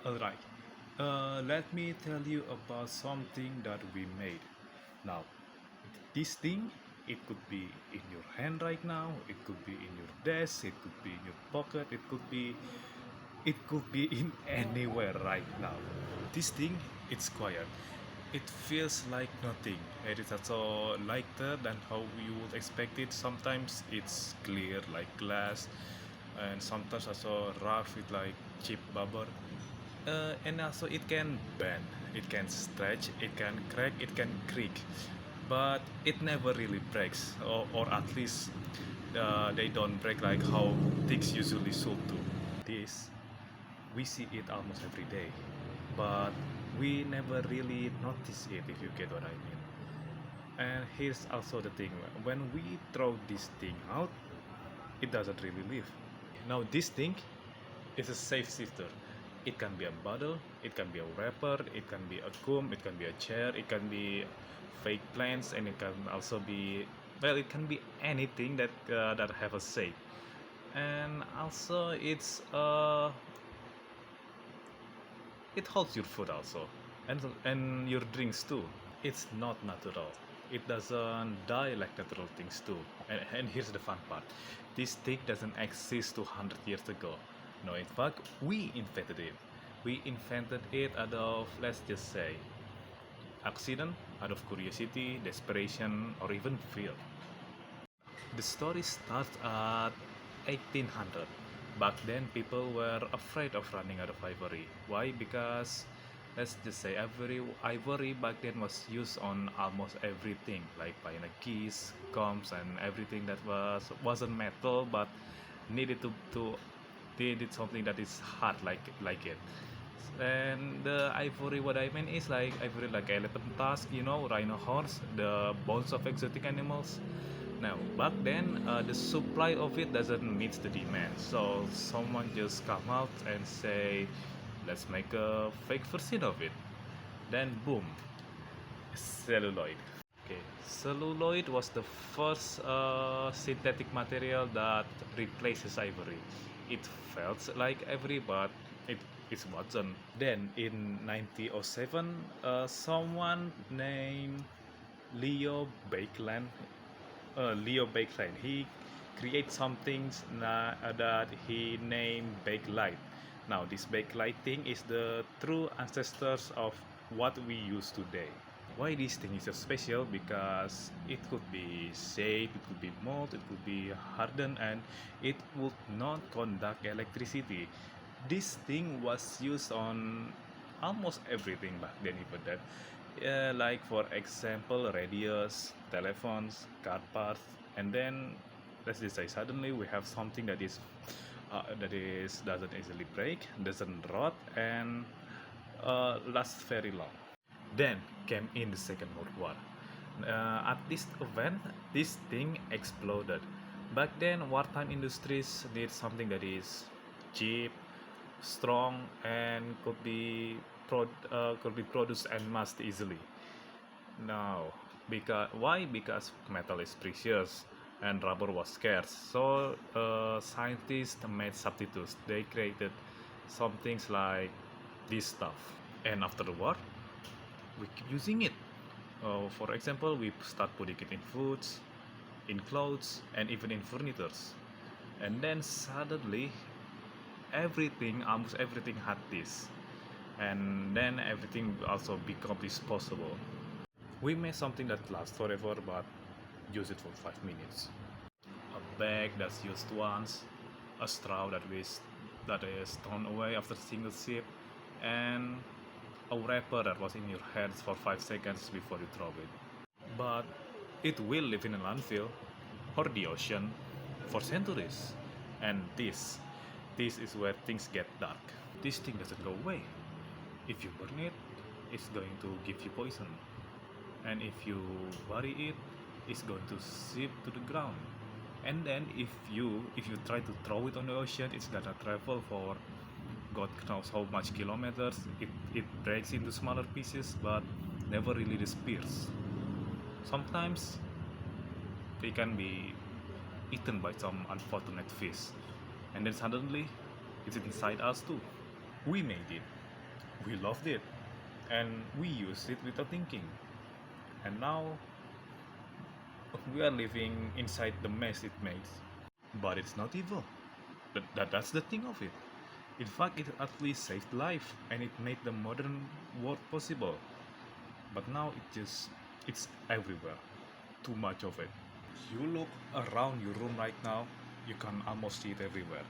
Alright, let me tell you about something that we made. Now, this thing, it could be in your hand right now, it could be in your desk, it could be in your pocket, it could be in anywhere right now. This thing, it's quiet. It feels like nothing. It is also lighter than how you would expect it. Sometimes it's clear like glass, and sometimes also rough with like cheap rubber. And also it can bend, it can stretch, it can crack, it can creak, but it never really breaks, or at least they don't break like how things usually should do. This, we see it almost every day, but we never really notice it, if you get what I mean. And here's also the thing, when we throw this thing out, it doesn't really leave. Now this thing is a safe shifter. It can be a bottle, it can be a wrapper, it can be a comb, it can be a chair, it can be fake plants, and it can also be, well, it can be anything that have a shape. And also it holds your food also, and your drinks too. It's not natural. It doesn't die like natural things do. And here's the fun part. This thing doesn't exist 200 years ago. No, in fact, we invented it. We invented it out of, let's just say, accident, out of curiosity, desperation, or even fear. The story starts at 1800. Back then, people were afraid of running out of ivory. Why? Because let's just say ivory back then was used on almost everything, like piano keys, combs, and everything that wasn't metal but needed to needed something that is hard like it. And the ivory, what I mean is like ivory like elephant tusk, rhino horns, the bones of exotic animals. Now, back then, the supply of it doesn't meet the demand, so someone just come out and say, let's make a fake version of it. Then, boom, celluloid. Okay, celluloid was the first synthetic material that replaces ivory. It felt like ivory, but it wasn't. Then, in 1907, someone named Leo Baekeland Leo Baekeland. He creates something that he named bakelite. Now, this bakelite thing is the true ancestors of what we use today. Why this thing is so special? Because it could be shaped, it could be molded, it could be hardened, and it would not conduct electricity. This thing was used on almost everything back then, even that. Like for example, radios, telephones, car parts, and then let's just say suddenly we have something that is doesn't easily break, doesn't rot, and lasts very long. Then came in the Second World War. At this event, this thing exploded. Back then, wartime industries need something that is cheap, strong, and could be produced and massed easily. Now, because why? Because metal is precious and rubber was scarce. So scientists made substitutes. They created some things like this stuff. And after the war, we keep using it. For example, we start putting it in foods, in clothes, and even in furnitures. And then suddenly, almost everything had this. And then everything also become disposable. We made something that lasts forever, but use it for 5 minutes. A bag that's used once, a straw that is thrown away after a single sip, and a wrapper that was in your hands for 5 seconds before you throw it. But it will live in a landfill or the ocean for centuries. And this is where things get dark. This thing doesn't go away. If you burn it, it's going to give you poison. And if you bury it, it's going to seep to the ground. And then if you try to throw it on the ocean, it's gonna travel for God knows how much kilometers. It breaks into smaller pieces, but never really disappears. Sometimes they can be eaten by some unfortunate fish, and then suddenly it's inside us too. We made it. We loved it, and we used it without thinking. And now we are living inside the mess it makes. But it's not evil. That's the thing of it. In fact, it at least saved life and it made the modern world possible. But now it's everywhere. Too much of it. You look around your room right now, you can almost see it everywhere.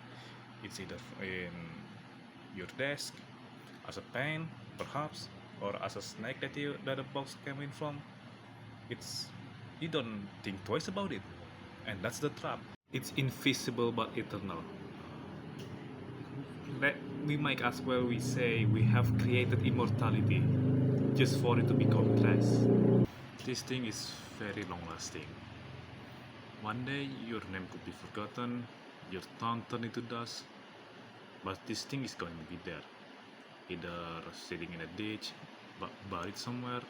It's either in your desk, as a pen, perhaps, or as a snack that the box came in from. It's you don't think twice about it, and that's the trap. It's invisible but eternal. Let we might as well we say we have created immortality just for it to be complex. This thing is very long lasting. One day your name could be forgotten, your town turned into dust, but this thing is going to be there, either sitting in a ditch, buried somewhere,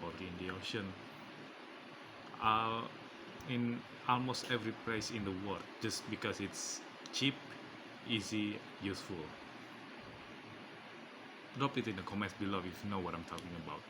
or in the ocean. Uh, in almost every place in the world, just because it's cheap, easy, useful. Drop it in the comments below if you know what I'm talking about.